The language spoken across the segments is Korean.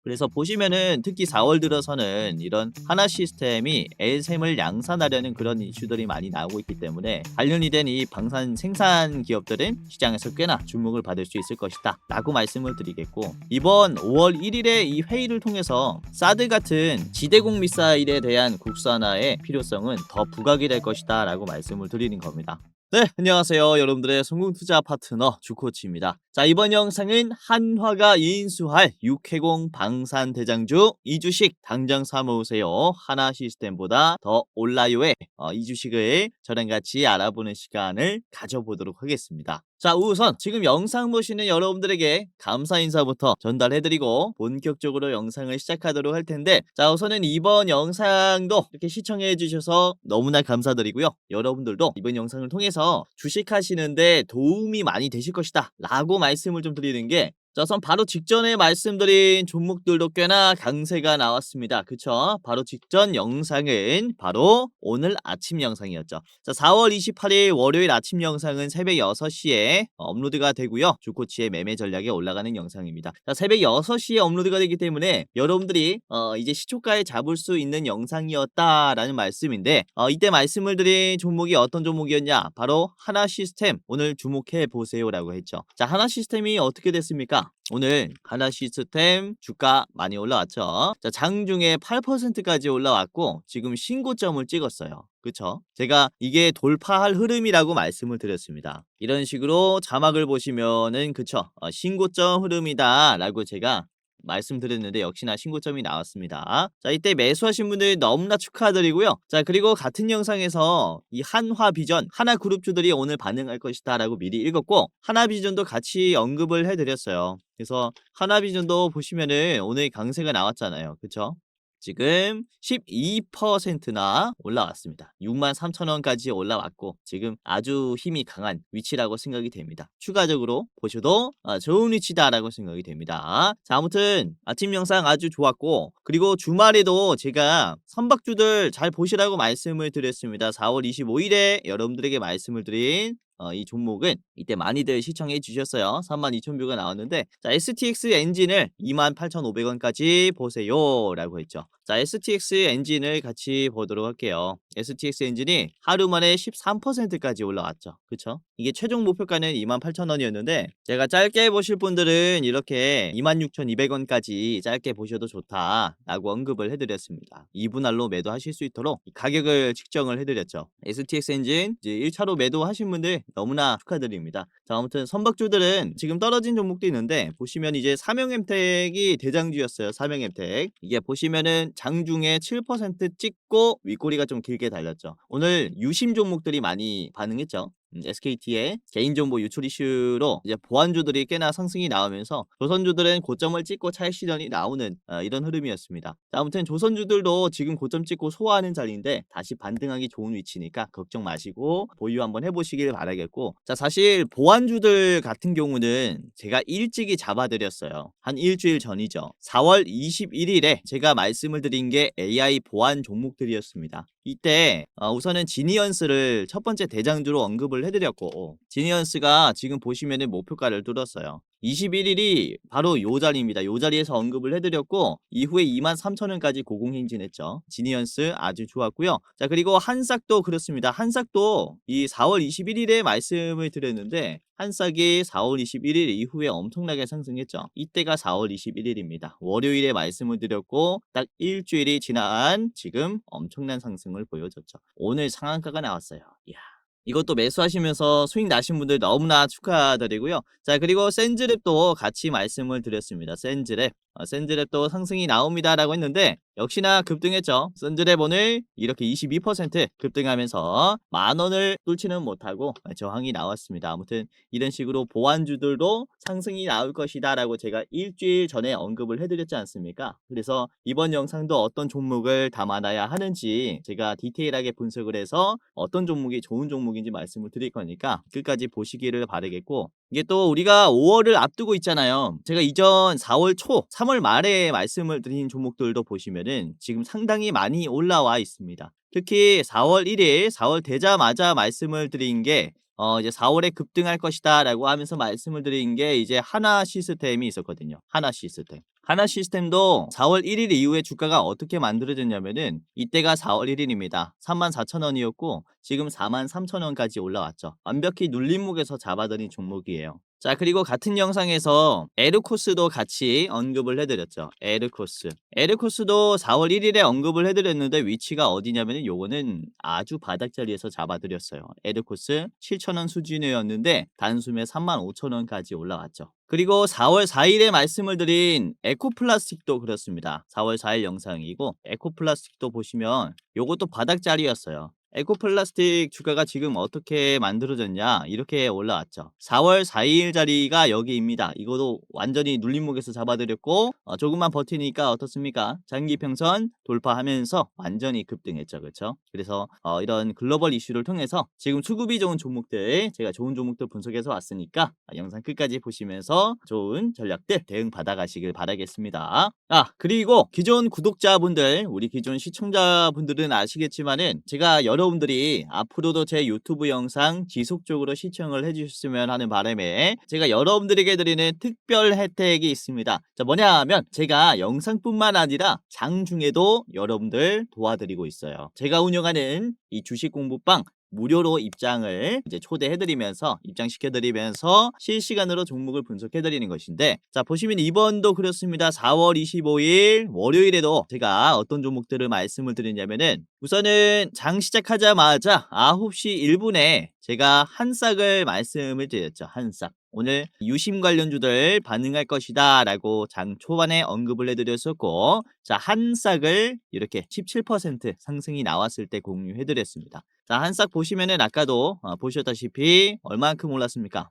그래서 보시면은 특히 4월 들어서는 이런 하나 시스템이 L셈을 양산하려는 그런 이슈들이 많이 나오고 있기 때문에 관련이 된 이 방산 생산 기업들은 시장에서 꽤나 주목을 받을 수 있을 것이다 라고 말씀을 드리겠고, 이번 5월 1일에 이 회의를 통해서 사드 같은 지대공 미사일에 대한 국산화의 필요성은 더 부각이 될 것이다 라고 말씀을 드리는 겁니다. 네, 안녕하세요. 여러분들의 성공투자 파트너 주코치입니다. 자, 이번 영상은 한화가 인수할 6회공 방산대장주 이 주식 당장 사모으세요. 하나 시스템보다 더 올라요에 이 주식을 저랑 같이 알아보는 시간을 가져보도록 하겠습니다. 자, 우선 지금 영상 보시는 여러분들에게 감사 인사부터 전달해드리고 본격적으로 영상을 시작하도록 할 텐데, 자, 우선은 이번 영상도 이렇게 시청해 주셔서 너무나 감사드리고요. 여러분들도 이번 영상을 통해서 주식하시는데 도움이 많이 되실 것이다 라고 말씀을 좀 드리는 게, 자, 우선 바로 직전에 말씀드린 종목들도 꽤나 강세가 나왔습니다. 그쵸? 바로 직전 영상은 바로 오늘 아침 영상이었죠. 자, 4월 28일 월요일 아침 영상은 새벽 6시에 업로드가 되고요. 주코치의 매매 전략에 올라가는 영상입니다. 자, 새벽 6시에 업로드가 되기 때문에 여러분들이 이제 시초가에 잡을 수 있는 영상이었다라는 말씀인데, 이때 말씀을 드린 종목이 어떤 종목이었냐? 바로 하나 시스템, 오늘 주목해 보세요라고 했죠. 자, 하나 시스템이 어떻게 됐습니까? 오늘 하나 시스템 주가 많이 올라왔죠. 자, 장중에 8%까지 올라왔고 지금 신고점을 찍었어요. 그쵸? 제가 이게 돌파할 흐름이라고 말씀을 드렸습니다. 이런 식으로 자막을 보시면은 그쵸? 신고점 흐름이다 라고 제가 말씀드렸는데 역시나 신고점이 나왔습니다. 자, 이때 매수하신 분들 너무나 축하드리고요. 자, 그리고 같은 영상에서 이 한화비전, 하나그룹주들이 오늘 반응할 것이다 라고 미리 읽었고, 하나비전도 같이 언급을 해드렸어요. 그래서 하나비전도 보시면은 오늘 강세가 나왔잖아요. 그쵸? 지금 12%나 올라왔습니다. 63,000원까지 올라왔고 지금 아주 힘이 강한 위치라고 생각이 됩니다. 추가적으로 보셔도 좋은 위치다라고 생각이 됩니다. 자, 아무튼 아침 영상 아주 좋았고, 그리고 주말에도 제가 선박주들 잘 보시라고 말씀을 드렸습니다. 4월 25일에 여러분들에게 말씀을 드린 이 종목은 이때 많이들 시청해 주셨어요. 32,000뷰가 나왔는데, 자, STX 엔진을 28,500원까지 보세요 라고 했죠. 자, STX 엔진을 같이 보도록 할게요. STX 엔진이 하루 만에 13%까지 올라왔죠. 그쵸? 이게 최종 목표가는 28,000원이었는데 제가 짧게 보실 분들은 이렇게 26,200원까지 짧게 보셔도 좋다 라고 언급을 해드렸습니다. 2분할로 매도하실 수 있도록 가격을 측정을 해드렸죠. STX 엔진 이제 1차로 매도하신 분들 너무나 축하드립니다. 자, 아무튼 선박주들은 지금 떨어진 종목도 있는데 보시면 이제 삼영엠텍이 대장주였어요. 삼영엠텍 이게 보시면은 장중에 7% 찍고 윗꼬리가 좀 길게 달렸죠. 오늘 유심 종목들이 많이 반응했죠. SKT의 개인정보 유출 이슈로 이제 보안주들이 꽤나 상승이 나오면서 조선주들은 고점을 찍고 차익 실현이 나오는 이런 흐름이었습니다. 자, 아무튼 조선주들도 지금 고점 찍고 소화하는 자리인데 다시 반등하기 좋은 위치니까 걱정 마시고 보유 한번 해보시길 바라겠고, 자, 사실 보안주들 같은 경우는 제가 일찍이 잡아드렸어요. 한 일주일 전이죠. 4월 21일에 제가 말씀을 드린 게 AI 보안 종목들이었습니다. 이때 우선은 지니언스를 첫 번째 대장주로 언급을 해드렸고, 지니언스가 지금 보시면은 목표가를 뚫었어요. 21일이 바로 요 자리입니다. 요 자리에서 언급을 해드렸고 이후에 23,000원까지 고공행진했죠. 지니언스 아주 좋았고요. 자, 그리고 한싹도 그렇습니다. 한싹도 이 4월 21일에 말씀을 드렸는데 한싹이 4월 21일 이후에 엄청나게 상승했죠. 이때가 4월 21일입니다. 월요일에 말씀을 드렸고 딱 일주일이 지난 지금 엄청난 상승을 보여줬죠. 오늘 상한가가 나왔어요. 이야. 이것도 매수하시면서 수익 나신 분들 너무나 축하드리고요. 자, 그리고 센즈랩도 같이 말씀을 드렸습니다. 센즈랩. 센즈랩도 상승이 나옵니다 라고 했는데 역시나 급등했죠. 센즈랩 오늘 이렇게 22% 급등하면서 10,000원을 뚫지는 못하고 저항이 나왔습니다. 아무튼 이런 식으로 보안주들도 상승이 나올 것이다 라고 제가 일주일 전에 언급을 해드렸지 않습니까? 그래서 이번 영상도 어떤 종목을 담아놔야 하는지 제가 디테일하게 분석을 해서 어떤 종목이 좋은 종목인지 말씀을 드릴 거니까 끝까지 보시기를 바라겠고, 이게 또 우리가 5월을 앞두고 있잖아요. 제가 이전 4월 초, 3월 말에 말씀을 드린 종목들도 보시면은 지금 상당히 많이 올라와 있습니다. 특히 4월 1일, 4월 되자마자 말씀을 드린 게 이제 4월에 급등할 것이다 라고 하면서 말씀을 드린 게 이제 하나 시스템이 있었거든요. 하나 시스템. 하나 시스템도 4월 1일 이후에 주가가 어떻게 만들어졌냐면은 이때가 4월 1일입니다. 34,000원이었고 지금 43,000원까지 올라왔죠. 완벽히 눌림목에서 잡아들인 종목이에요. 자, 그리고 같은 영상에서 에르코스도 같이 언급을 해드렸죠. 에르코스도 4월 1일에 언급을 해드렸는데 위치가 어디냐면은 요거는 아주 바닥자리에서 잡아드렸어요. 에르코스 7,000원 수준이었는데 단숨에 35,000원까지 올라왔죠. 그리고 4월 4일에 말씀을 드린 에코플라스틱도 그렇습니다. 4월 4일 영상이고 에코플라스틱도 보시면 요것도 바닥자리였어요. 에코플라스틱 주가가 지금 어떻게 만들어졌냐 이렇게 올라왔죠. 4월 4일 자리가 여기입니다. 이거도 완전히 눌림목에서 잡아드렸고 조금만 버티니까 어떻습니까? 장기평선 돌파하면서 완전히 급등했죠. 그렇죠? 그래서 이런 글로벌 이슈를 통해서 지금 수급이 좋은 종목들 제가 좋은 종목들 분석해서 왔으니까 영상 끝까지 보시면서 좋은 전략들 대응 받아가시길 바라겠습니다. 그리고 기존 구독자분들 우리 기존 시청자분들은 아시겠지만은 제가 여러분들이 앞으로도 제 유튜브 영상 지속적으로 시청을 해주셨으면 하는 바람에 제가 여러분들에게 드리는 특별 혜택이 있습니다. 자, 뭐냐 하면 제가 영상뿐만 아니라 장중에도 여러분들 도와드리고 있어요. 제가 운영하는 이 주식 공부방 무료로 입장을 이제 초대해드리면서 입장시켜드리면서 실시간으로 종목을 분석해드리는 것인데 자 보시면 이번도 그렇습니다. 4월 25일 월요일에도 제가 어떤 종목들을 말씀을 드리냐면은 우선은 장 시작하자마자 9시 1분에 제가 한 싹을 말씀을 드렸죠. 한 싹. 오늘 유심 관련주들 반응할 것이다 라고 장 초반에 언급을 해드렸었고 자 한 싹을 이렇게 17% 상승이 나왔을 때 공유해드렸습니다. 자, 한 싹 보시면은 아까도 보셨다시피 얼마만큼 올랐습니까?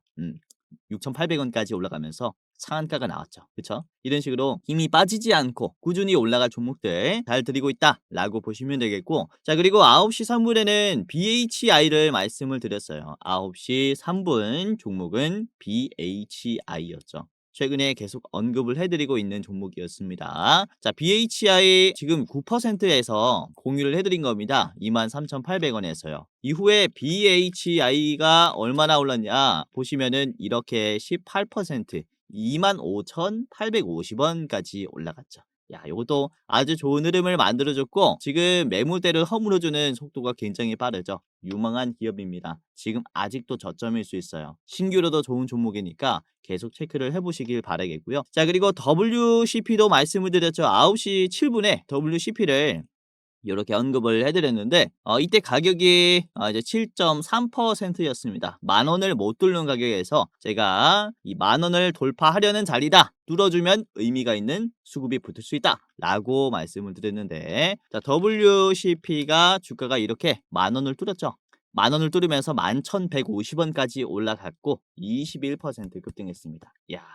6,800원까지 올라가면서 상한가가 나왔죠. 그쵸? 이런 식으로 힘이 빠지지 않고 꾸준히 올라갈 종목들 잘 드리고 있다 라고 보시면 되겠고 자 그리고 9시 3분에는 BHI를 말씀을 드렸어요. 9시 3분 종목은 BHI였죠. 최근에 계속 언급을 해드리고 있는 종목이었습니다. 자, BHI 지금 9%에서 공유를 해드린 겁니다. 23,800원에서요. 이후에 BHI가 얼마나 올랐냐 보시면은 이렇게 18% 25,850원까지 올라갔죠. 야, 이것도 아주 좋은 흐름을 만들어줬고 지금 매물대를 허물어주는 속도가 굉장히 빠르죠. 유망한 기업입니다. 지금 아직도 저점일 수 있어요. 신규로도 좋은 종목이니까 계속 체크를 해보시길 바라겠고요. 자 그리고 WCP도 말씀을 드렸죠. 9시 7분에 WCP를 이렇게 언급을 해드렸는데 이때 가격이 이제 7.3%였습니다. 10,000원을 못 뚫는 가격에서 제가 이 10,000원을 돌파하려는 자리다. 뚫어주면 의미가 있는 수급이 붙을 수 있다 라고 말씀을 드렸는데 자 WCP가 주가가 이렇게 10,000원을 뚫었죠. 10,000원을 뚫으면서 11,150원까지 올라갔고 21% 급등했습니다. 이야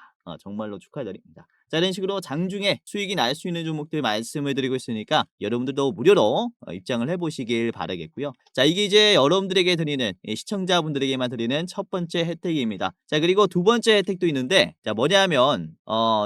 정말로 축하드립니다. 자 이런 식으로 장중에 수익이 날 수 있는 종목들 말씀을 드리고 있으니까 여러분들도 무료로 입장을 해보시길 바라겠고요. 자 이게 이제 여러분들에게 드리는 시청자분들에게만 드리는 첫 번째 혜택입니다. 자 그리고 두 번째 혜택도 있는데 자 뭐냐면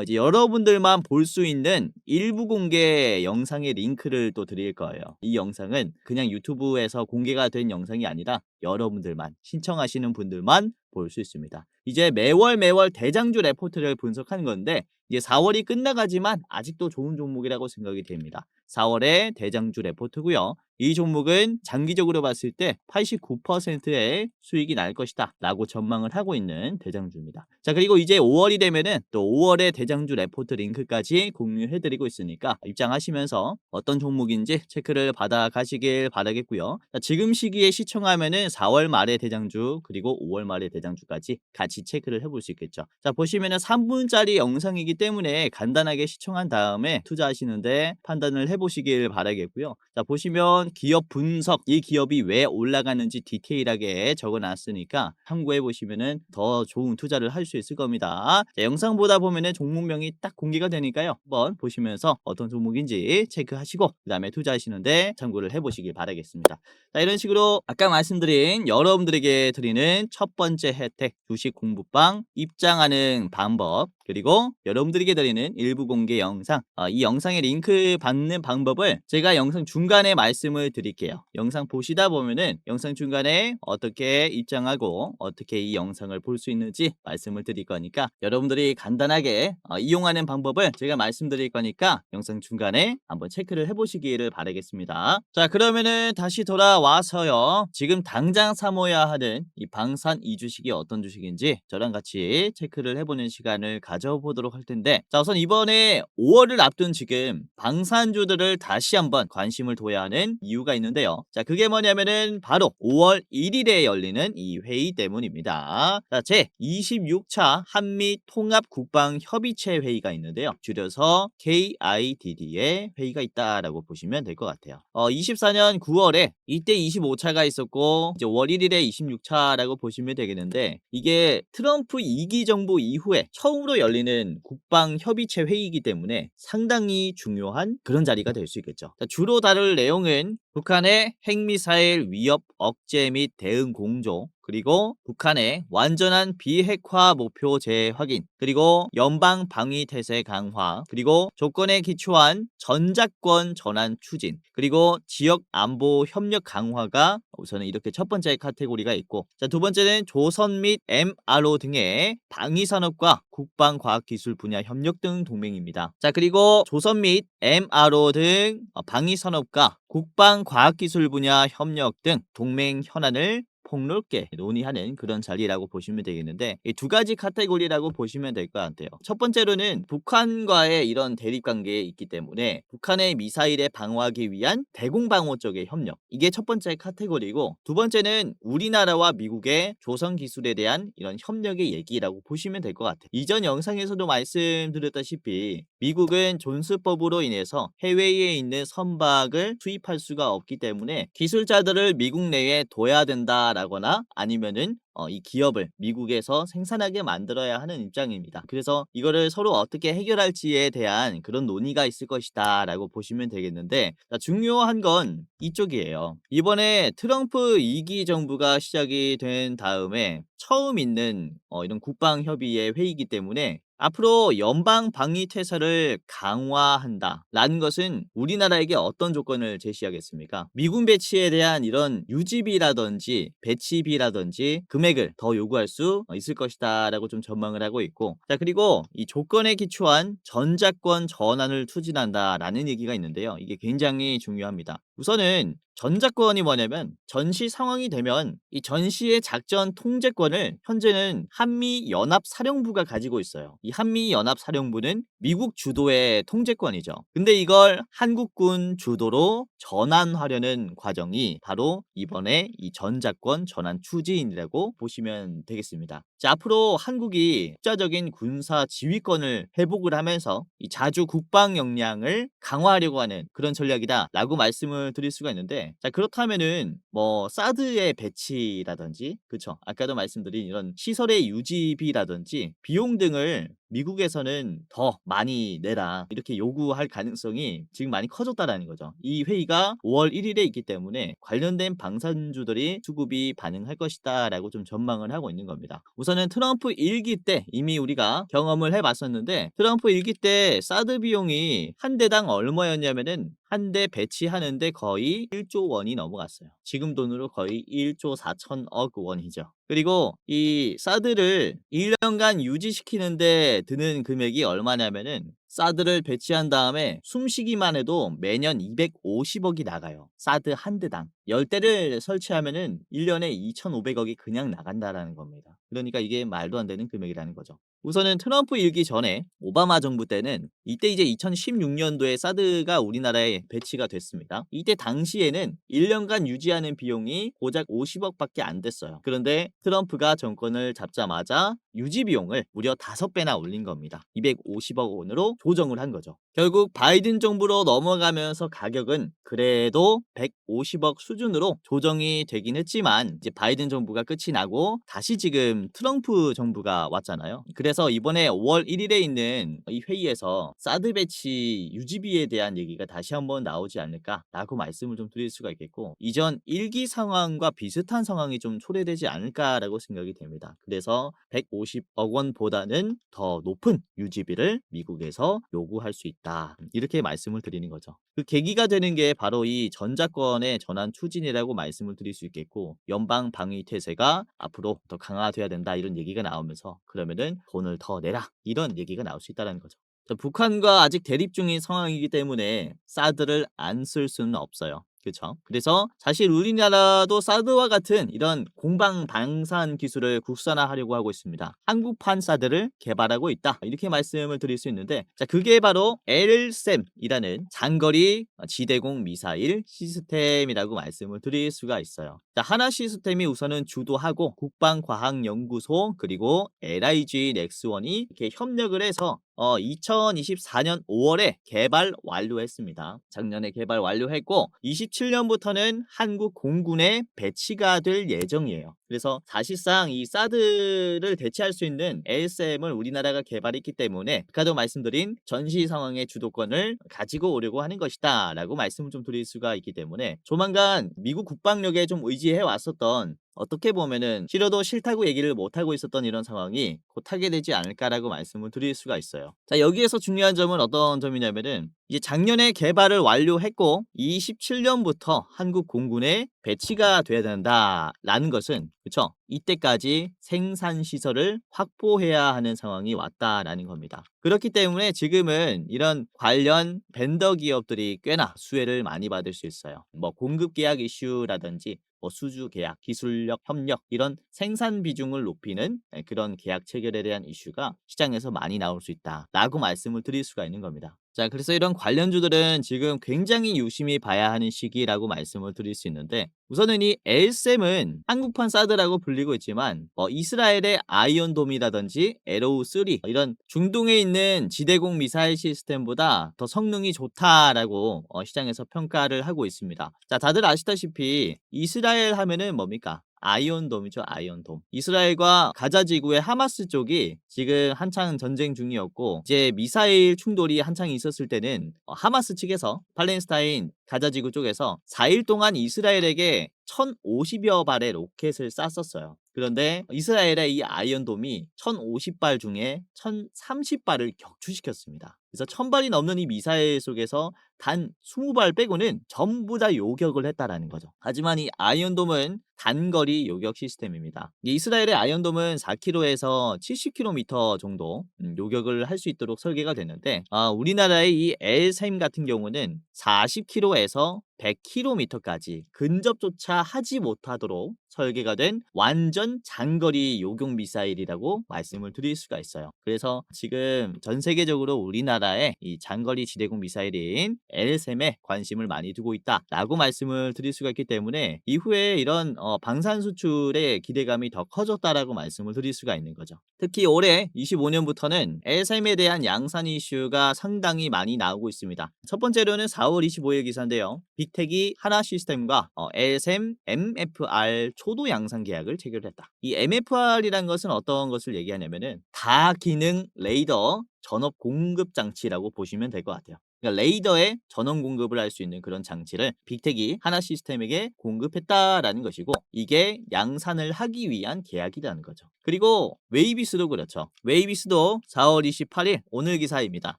이제 여러분들만 볼 수 있는 일부 공개 영상의 링크를 또 드릴 거예요. 이 영상은 그냥 유튜브에서 공개가 된 영상이 아니라 여러분들만 신청하시는 분들만 볼 수 있습니다. 이제 매월 대장주 레포트를 분석하는 건데 이제 4월이 끝나가지만 아직도 좋은 종목이라고 생각이 됩니다. 4월의 대장주 레포트고요. 이 종목은 장기적으로 봤을 때 89%의 수익이 날 것이다 라고 전망을 하고 있는 대장주입니다. 자 그리고 이제 5월이 되면은 또 5월의 대장주 레포트 링크까지 공유해드리고 있으니까 입장하시면서 어떤 종목인지 체크를 받아 가시길 바라겠고요. 자, 지금 시기에 시청하면은 4월 말의 대장주 그리고 5월 말의 대장주까지 같이 체크를 해볼 수 있겠죠. 자 보시면은 3분짜리 영상이기 때문에 간단하게 시청한 다음에 투자하시는데 판단을 해보시길 바라겠고요. 자 보시면 기업 분석 이 기업이 왜 올라가는지 디테일하게 적어놨으니까 참고해 보시면은 더 좋은 투자를 할 수 있을 겁니다. 자, 영상 보다 보면은 종목명이 딱 공개가 되니까요. 한번 보시면서 어떤 종목인지 체크하시고 그 다음에 투자하시는데 참고를 해보시길 바라겠습니다. 자 이런 식으로 아까 말씀드린 여러분들에게 드리는 첫 번째 혜택 주식 공부방 입장하는 방법 그리고 여러분들에게 드리는 일부 공개 영상 이 영상의 링크 받는 방법을 제가 영상 중간에 말씀을 말씀을 드릴게요. 영상 보시다 보면은 영상 중간에 어떻게 입장하고 어떻게 이 영상을 볼 수 있는지 말씀을 드릴 거니까 여러분들이 간단하게 이용하는 방법을 제가 말씀드릴 거니까 영상 중간에 한번 체크를 해보시기를 바라겠습니다. 자, 그러면은 다시 돌아와서요. 지금 당장 사모야 하는 이 방산 이 주식이 어떤 주식인지 저랑 같이 체크를 해보는 시간을 가져보도록 할 텐데, 자, 우선 이번에 5월을 앞둔 지금 방산주들을 다시 한번 관심을 둬야 하는 이유가 있는데요. 자, 그게 뭐냐면은 바로 5월 1일에 열리는 이 회의 때문입니다. 자, 제 26차 한미 통합 국방 협의체 회의가 있는데요. 줄여서 KIDD의 회의가 있다라고 보시면 될 것 같아요. 24년 9월에 이때 25차가 있었고 이제 5월 1일에 26차라고 보시면 되겠는데, 이게 트럼프 2기 정부 이후에 처음으로 열리는 국방 협의체 회의이기 때문에 상당히 중요한 그런 자리가 될 수 있겠죠. 자, 주로 다룰 내용은 북한의 핵미사일 위협 억제 및 대응 공조, 그리고 북한의 완전한 비핵화 목표 재확인, 그리고 연방 방위 태세 강화, 그리고 조건에 기초한 전작권 전환 추진, 그리고 지역 안보 협력 강화가 우선은 이렇게 첫 번째 카테고리가 있고, 자, 두 번째는 조선 및 MRO 등의 방위산업과 국방과학기술 분야 협력 등 동맹입니다. 자, 그리고 조선 및 MRO 등 방위산업과 국방과학기술 분야 협력 등 동맹 현안을 폭넓게 논의하는 그런 자리라고 보시면 되겠는데, 이 두 가지 카테고리라고 보시면 될 것 같아요. 첫 번째로는 북한과의 이런 대립관계에 있기 때문에 북한의 미사일에 방어하기 위한 대공방어 쪽의 협력, 이게 첫 번째 카테고리고, 두 번째는 우리나라와 미국의 조선 기술에 대한 이런 협력의 얘기라고 보시면 될 것 같아요. 이전 영상에서도 말씀드렸다시피 미국은 존스법으로 인해서 해외에 있는 선박을 수입할 수가 없기 때문에 기술자들을 미국 내에 둬야 된다라거나 아니면은 이 기업을 미국에서 생산하게 만들어야 하는 입장입니다. 그래서 이거를 서로 어떻게 해결할지에 대한 그런 논의가 있을 것이다 라고 보시면 되겠는데, 자, 중요한 건 이쪽이에요. 이번에 트럼프 2기 정부가 시작이 된 다음에 처음 있는 이런 국방협의회 회의이기 때문에 앞으로 연방 방위 태세를 강화한다라는 것은 우리나라에게 어떤 조건을 제시하겠습니까? 미군 배치에 대한 이런 유지비라든지 배치비라든지 금액을 더 요구할 수 있을 것이다라고 좀 전망을 하고 있고, 자, 그리고 이 조건에 기초한 전작권 전환을 추진한다라는 얘기가 있는데요. 이게 굉장히 중요합니다. 우선은 전작권이 뭐냐면 전시 상황이 되면 이 전시의 작전 통제권을 현재는 한미연합사령부가 가지고 있어요. 이 한미연합사령부는 미국 주도의 통제권이죠. 근데 이걸 한국군 주도로 전환하려는 과정이 바로 이번에 이 전작권 전환 추진이라고 보시면 되겠습니다. 자, 앞으로 한국이 국자적인 군사 지휘권을 회복을 하면서 이 자주 국방 역량을 강화하려고 하는 그런 전략이다라고 말씀을 드릴 수가 있는데, 자, 그렇다면은 뭐 사드의 배치라든지, 그쵸, 아까도 말씀드린 이런 시설의 유지비라든지 비용 등을 미국에서는 더 많이 내라 이렇게 요구할 가능성이 지금 많이 커졌다라는 거죠. 이 회의가 5월 1일에 있기 때문에 관련된 방산주들이 수급이 반응할 것이다 라고 좀 전망을 하고 있는 겁니다. 우선은 트럼프 1기 때 이미 우리가 경험을 해봤었는데, 트럼프 1기 때 사드 비용이 한 대당 얼마였냐면은 한 대 배치하는데 거의 1조 원이 넘어갔어요. 지금 돈으로 거의 1조 4천억 원이죠. 그리고 이 사드를 1년간 유지시키는데 드는 금액이 얼마냐면은 사드를 배치한 다음에 숨쉬기만 해도 매년 250억이 나가요. 사드 한 대당. 10대를 설치하면은 1년에 2,500억이 그냥 나간다라는 겁니다. 그러니까 이게 말도 안 되는 금액이라는 거죠. 우선은 트럼프 일기 전에 오바마 정부 때는 이때 이제 2016년도에 사드가 우리나라에 배치가 됐습니다. 이때 당시에는 1년간 유지하는 비용이 고작 50억밖에 안 됐어요. 그런데 트럼프가 정권을 잡자마자 유지 비용을 무려 5배나 올린 겁니다. 250억 원으로 조정을 한 거죠. 결국 바이든 정부로 넘어가면서 가격은 그래도 150억 수준으로 조정이 되긴 했지만 이제 바이든 정부가 끝이 나고 다시 지금 트럼프 정부가 왔잖아요. 그래서 이번에 5월 1일에 있는 이 회의에서 사드 배치 유지비에 대한 얘기가 다시 한번 나오지 않을까라고 말씀을 좀 드릴 수가 있겠고, 이전 1기 상황과 비슷한 상황이 좀 초래되지 않을까라고 생각이 됩니다. 그래서 150억 원보다는 더 높은 유지비를 미국에서 요구할 수 있다, 이렇게 말씀을 드리는 거죠. 그 계기가 되는 게 바로 이 전자권의 전환 추진이라고 말씀을 드릴 수 있겠고, 연방 방위 태세가 앞으로 더 강화돼야 된다 이런 얘기가 나오면서 그러면은 돈을 더 내라 이런 얘기가 나올 수 있다는 거죠. 자, 북한과 아직 대립 중인 상황이기 때문에 사드를 안 쓸 수는 없어요. 그렇죠? 그래서 사실 우리나라도 사드와 같은 이런 공방 방산 기술을 국산화하려고 하고 있습니다. 한국판 사드를 개발하고 있다, 이렇게 말씀을 드릴 수 있는데, 자, 그게 바로 LSAM이라는 장거리 지대공 미사일 시스템이라고 말씀을 드릴 수가 있어요. 자, 하나 시스템이 우선은 주도하고 국방과학연구소 그리고 LIG 넥스원이 이렇게 협력을 해서 2024년 5월에 개발 완료했습니다. 작년에 개발 완료했고 27년부터는 한국 공군에 배치가 될 예정이에요. 그래서 사실상 이 사드를 대체할 수 있는 LSM을 우리나라가 개발했기 때문에 아까도 말씀드린 전시 상황의 주도권을 가지고 오려고 하는 것이다 라고 말씀을 좀 드릴 수가 있기 때문에, 조만간 미국 국방력에 좀 의지해 왔었던, 어떻게 보면은 싫어도 싫다고 얘기를 못하고 있었던 이런 상황이 곧 하게 되지 않을까라고 말씀을 드릴 수가 있어요. 자, 여기에서 중요한 점은 어떤 점이냐면은, 이제 작년에 개발을 완료했고 27년부터 한국 공군에 배치가 돼야 된다라는 것은, 그쵸? 이때까지 생산 시설을 확보해야 하는 상황이 왔다라는 겁니다. 그렇기 때문에 지금은 이런 관련 벤더 기업들이 꽤나 수혜를 많이 받을 수 있어요. 뭐 공급 계약 이슈라든지 수주 계약, 기술력 협력, 이런 생산 비중을 높이는 그런 계약 체결에 대한 이슈가 시장에서 많이 나올 수 있다라고 말씀을 드릴 수가 있는 겁니다. 자, 그래서 이런 관련주들은 지금 굉장히 유심히 봐야 하는 시기라고 말씀을 드릴 수 있는데, 우선은 이 LSM은 한국판 사드라고 불리고 있지만 이스라엘의 아이언돔이라든지 에로우3 이런 중동에 있는 지대공 미사일 시스템보다 더 성능이 좋다라고 시장에서 평가를 하고 있습니다. 자, 다들 아시다시피 이스라엘 하면은 뭡니까? 아이언돔이죠, 아이언돔. 이스라엘과 가자 지구의 하마스 쪽이 지금 한창 전쟁 중이었고, 이제 미사일 충돌이 한창 있었을 때는 하마스 측에서 팔레스타인 가자 지구 쪽에서 4일 동안 이스라엘에게 1050여 발의 로켓을 쐈었어요. 그런데 이스라엘의 이 아이언돔이 1050발 중에 1030발을 격추시켰습니다. 그래서 1000발이 넘는 이 미사일 속에서 단 20발 빼고는 전부 다 요격을 했다라는 거죠. 하지만 이 아이언돔은 단거리 요격 시스템입니다. 이스라엘의 아이언돔은 4km에서 70km 정도 요격을 할 수 있도록 설계가 됐는데, 우리나라의 이 LSAM 같은 경우는 40km에서 100km까지 근접조차 하지 못하도록 설계가 된 완전 장거리 요격 미사일이라고 말씀을 드릴 수가 있어요. 그래서 지금 전 세계적으로 우리나라의 이 장거리 지대공 미사일인 LSM에 관심을 많이 두고 있다라고 말씀을 드릴 수가 있기 때문에, 이후에 이런 방산 수출의 기대감이 더 커졌다라고 말씀을 드릴 수가 있는 거죠. 특히 올해 25년부터는 LSM에 대한 양산 이슈가 상당히 많이 나오고 있습니다. 첫 번째로는 4월 25일 기사인데요. 빅텍이 하나 시스템과 LSM MFR 초도 양산 계약을 체결했다. 이 MFR이란 것은 어떤 것을 얘기하냐면은 다기능 레이더 전업 공급 장치라고 보시면 될 것 같아요. 그러니까 레이더에 전원 공급을 할 수 있는 그런 장치를 빅텍이 하나 시스템에게 공급했다라는 것이고, 이게 양산을 하기 위한 계약이라는 거죠. 그리고 웨이비스도 그렇죠. 웨이비스도 4월 28일 오늘 기사입니다.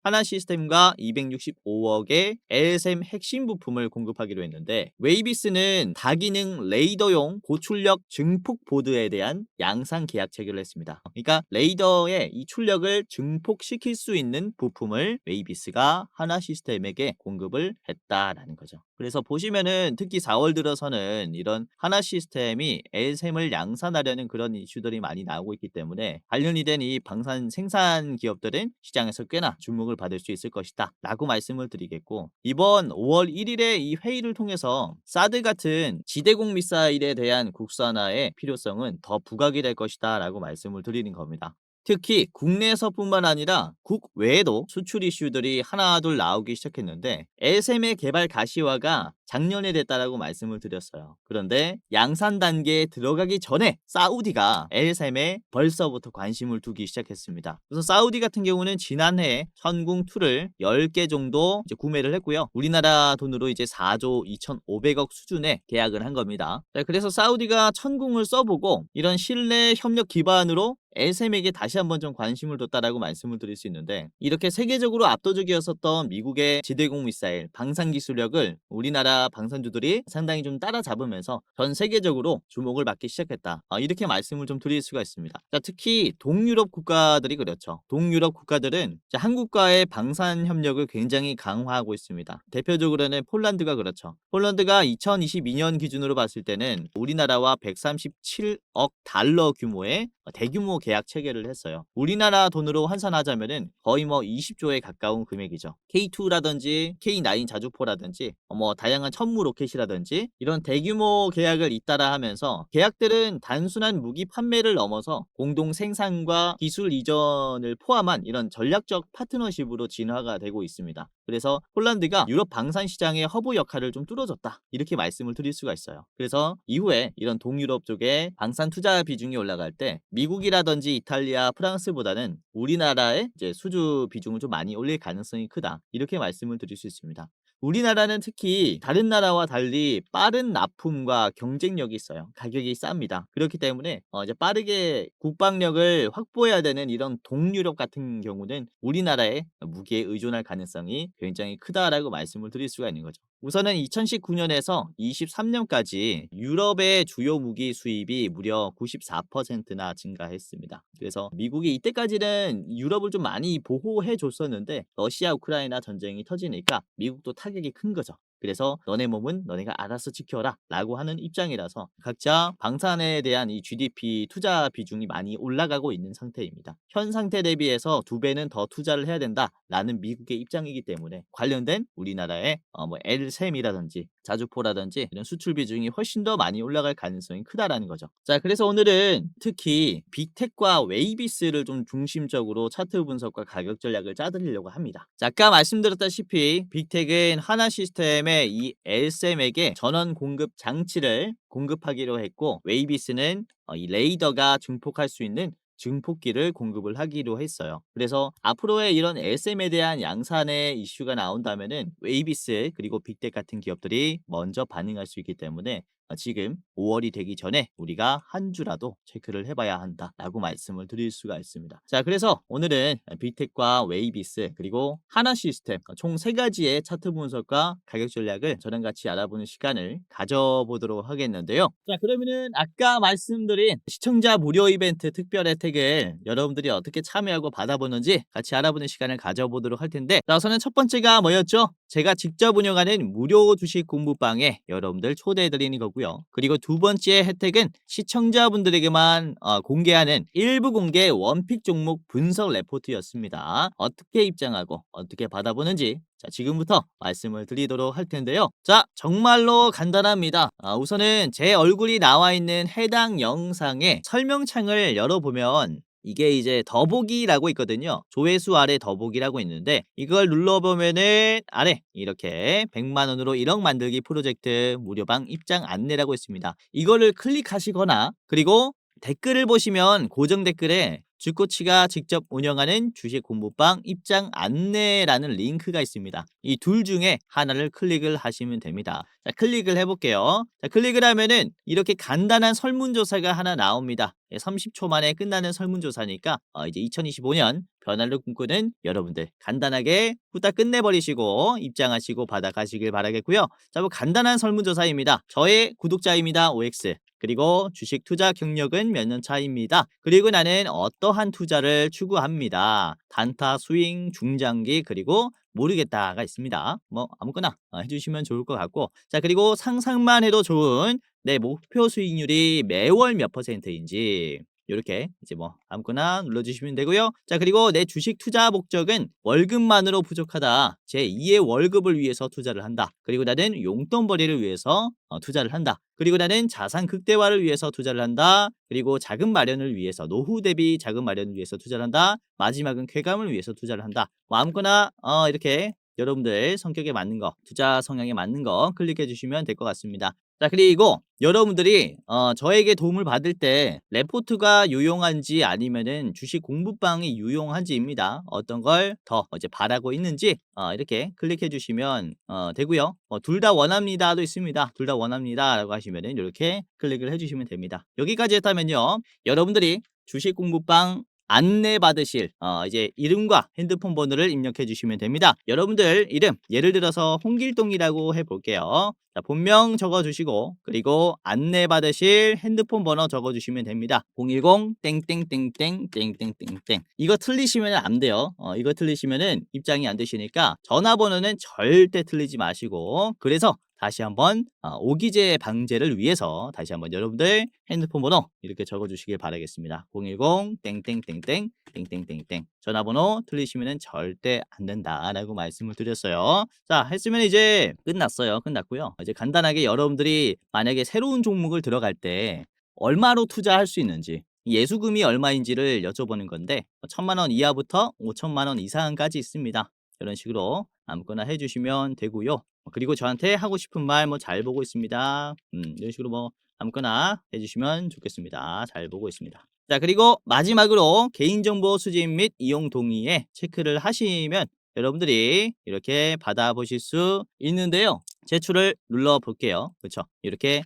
하나 시스템과 265억의 LSM 핵심 부품을 공급하기로 했는데, 웨이비스는 다기능 레이더용 고출력 증폭 보드에 대한 양산 계약 체결을 했습니다. 그러니까 레이더의 이 출력을 증폭시킬 수 있는 부품을 웨이비스가 하나 시스템에게 공급을 했다라는 거죠. 그래서 보시면은 특히 4월 들어서는 이런 하나 시스템이 LSM을 양산하려는 그런 이슈들이 많이 나오고 있기 때문에, 관련이 된 이 방산 생산 기업들은 시장에서 꽤나 주목을 받을 수 있을 것이다 라고 말씀을 드리겠고, 이번 5월 1일에 이 회의를 통해서 사드 같은 지대공 미사일에 대한 국산화의 필요성은 더 부각이 될 것이다 라고 말씀을 드리는 겁니다. 특히 국내에서뿐만 아니라 국외에도 수출 이슈들이 하나둘 나오기 시작했는데 LSM의 개발 가시화가 작년에 됐다라고 말씀을 드렸어요. 그런데 양산 단계에 들어가기 전에 사우디가 LSM에 벌써부터 관심을 두기 시작했습니다. 우선 사우디 같은 경우는 지난해 천궁2를 10개 정도 이제 구매를 했고요. 우리나라 돈으로 이제 4조 2,500억 수준의 계약을 한 겁니다. 자, 그래서 사우디가 천궁을 써보고 이런 신뢰 협력 기반으로 LSM에게 다시 한번 좀 관심을 뒀다라고 말씀을 드릴 수 있는데, 이렇게 세계적으로 압도적이었었던 미국의 지대공 미사일 방산 기술력을 우리나라 방산주들이 상당히 좀 따라잡으면서 전 세계적으로 주목을 받기 시작했다. 이렇게 말씀을 좀 드릴 수가 있습니다. 자, 특히 동유럽 국가들이 그렇죠. 동유럽 국가들은 한국과의 방산 협력을 굉장히 강화하고 있습니다. 대표적으로는 폴란드가 그렇죠. 폴란드가 2022년 기준으로 봤을 때는 우리나라와 137억 달러 규모의 대규모 계약 체결을 했어요. 우리나라 돈으로 환산하자면은 거의 뭐 20조에 가까운 금액이죠. K2라든지 K9 자주포라든지 뭐 다양한 천무 로켓이라든지 이런 대규모 계약을 잇따라 하면서 계약들은 단순한 무기 판매를 넘어서 공동 생산과 기술 이전을 포함한 이런 전략적 파트너십으로 진화가 되고 있습니다. 그래서 폴란드가 유럽 방산 시장의 허브 역할을 좀 뚫어줬다, 이렇게 말씀을 드릴 수가 있어요. 그래서 이후에 이런 동유럽 쪽에 방산 투자 비중이 올라갈 때 미국이라든지 이탈리아, 프랑스보다는 우리나라의 이제 수주 비중을 좀 많이 올릴 가능성이 크다, 이렇게 말씀을 드릴 수 있습니다. 우리나라는 특히 다른 나라와 달리 빠른 납품과 경쟁력이 있어요. 가격이 쌉니다. 그렇기 때문에 이제 빠르게 국방력을 확보해야 되는 이런 동유럽 같은 경우는 우리나라의 무기에 의존할 가능성이 굉장히 크다라고 말씀을 드릴 수가 있는 거죠. 우선은 2019년에서 23년까지 유럽의 주요 무기 수입이 무려 94%나 증가했습니다. 그래서 미국이 이때까지는 유럽을 좀 많이 보호해 줬었는데 러시아 우크라이나 전쟁이 터지니까 미국도 타격이 큰 거죠. 그래서 너네 몸은 너네가 알아서 지켜라 라고 하는 입장이라서 각자 방산에 대한 이 GDP 투자 비중이 많이 올라가고 있는 상태입니다. 현 상태 대비해서 2배는 더 투자를 해야 된다라는 미국의 입장이기 때문에 관련된 우리나라의 뭐 LSM이라든지 자주포라든지 이런 수출 비중이 훨씬 더 많이 올라갈 가능성이 크다라는 거죠. 자, 그래서 오늘은 특히 빅텍과 웨이비스를 좀 중심적으로 차트 분석과 가격 전략을 짜드리려고 합니다. 자, 아까 말씀드렸다시피 빅텍은 하나 시스템의 이 LSM에게 전원 공급 장치를 공급하기로 했고, 웨이비스는 이 레이더가 증폭할 수 있는 증폭기를 공급을 하기로 했어요. 그래서 앞으로의 이런 LSM에 대한 양산의 이슈가 나온다면은 웨이비스 그리고 빅텍 같은 기업들이 먼저 반응할 수 있기 때문에 지금 5월이 되기 전에 우리가 한 주라도 체크를 해봐야 한다라고 말씀을 드릴 수가 있습니다. 자, 그래서 오늘은 빅텍과 웨이비스 그리고 하나 시스템 총 3가지의 차트 분석과 가격 전략을 저랑 같이 알아보는 시간을 가져보도록 하겠는데요. 자, 그러면은 아까 말씀드린 시청자 무료 이벤트 특별 혜택을 여러분들이 어떻게 참여하고 받아보는지 같이 알아보는 시간을 가져보도록 할 텐데, 자, 우선은 첫 번째가 뭐였죠? 제가 직접 운영하는 무료 주식 공부방에 여러분들 초대해드리는 거고요. 그리고 두 번째 혜택은 시청자분들에게만 공개하는 일부 공개 원픽 종목 분석 레포트였습니다. 어떻게 입장하고 어떻게 받아보는지 지금부터 말씀을 드리도록 할 텐데요. 자, 정말로 간단합니다. 우선은 제 얼굴이 나와 있는 해당 영상의 설명창을 열어보면 이게 이제 더보기라고 있거든요. 조회수 아래 더보기라고 있는데 이걸 눌러보면은 아래 이렇게 100만 원으로 1억 만들기 프로젝트 무료방 입장 안내라고 있습니다. 이거를 클릭하시거나 그리고 댓글을 보시면 고정 댓글에 주코치가 직접 운영하는 주식 공부방 입장 안내라는 링크가 있습니다. 이 둘 중에 하나를 클릭을 하시면 됩니다. 자, 클릭을 해볼게요. 자, 클릭을 하면은 이렇게 간단한 설문조사가 하나 나옵니다. 30초 만에 끝나는 설문조사니까 이제 2025년 변화를 꿈꾸는 여러분들 간단하게 후딱 끝내버리시고 입장하시고 받아가시길 바라겠고요. 자, 뭐 간단한 설문조사입니다. 저의 구독자입니다. OX. 그리고 주식 투자 경력은 몇 년 차입니다. 그리고 나는 어떠한 투자를 추구합니다. 단타, 스윙, 중장기, 그리고 모르겠다가 있습니다. 뭐 아무거나 해주시면 좋을 것 같고, 자, 그리고 상상만 해도 좋은 내 목표 수익률이 매월 몇 %인지, 요렇게 이제 뭐 아무거나 눌러주시면 되고요. 자, 그리고 내 주식 투자 목적은 월급만으로 부족하다. 제2의 월급을 위해서 투자를 한다. 그리고 나는 용돈벌이를 위해서 투자를 한다. 그리고 나는 자산 극대화를 위해서 투자를 한다. 그리고 자금 마련을 위해서 노후 대비 자금 마련을 위해서 투자를 한다. 마지막은 쾌감을 위해서 투자를 한다. 뭐 아무거나 이렇게 여러분들 성격에 맞는 거, 투자 성향에 맞는 거 클릭해 주시면 될 것 같습니다. 자, 그리고 여러분들이 저에게 도움을 받을 때 레포트가 유용한지 아니면은 주식 공부방이 유용한지입니다. 어떤 걸 더 이제 바라고 있는지 이렇게 클릭해 주시면 되고요. 둘 다 원합니다도 있습니다. 둘 다 원합니다라고 하시면은 이렇게 클릭을 해 주시면 됩니다. 여기까지 했다면요. 여러분들이 주식 공부방 안내 받으실 이제 이름과 핸드폰 번호를 입력해 주시면 됩니다. 여러분들 이름 예를 들어서 홍길동이라고 해 볼게요. 자, 본명 적어 주시고 그리고 안내 받으실 핸드폰 번호 적어 주시면 됩니다. 010 땡땡땡땡 땡땡땡땡. 이거 틀리시면 안 돼요. 이거 틀리시면은 입장이 안 되시니까 전화번호는 절대 틀리지 마시고, 그래서 다시 한번 오기재 방제를 위해서 다시 한번 여러분들 핸드폰 번호 이렇게 적어 주시길 바라겠습니다. 010 땡땡땡땡 땡땡땡땡. 전화번호 틀리시면 절대 안 된다라고 말씀을 드렸어요. 자, 했으면 이제 끝났어요. 끝났고요. 이제 간단하게 여러분들이 만약에 새로운 종목을 들어갈 때 얼마로 투자할 수 있는지, 예수금이 얼마인지를 여쭤보는 건데 1,000만 원 이하부터 5천만 원 이상까지 있습니다. 이런 식으로 아무거나 해주시면 되고요. 그리고 저한테 하고 싶은 말 뭐 잘 보고 있습니다. 이런 식으로 뭐 아무거나 해주시면 좋겠습니다. 잘 보고 있습니다. 자, 그리고 마지막으로 개인정보 수집 및 이용 동의에 체크를 하시면 여러분들이 이렇게 받아보실 수 있는데요. 제출을 눌러 볼게요. 그렇죠? 이렇게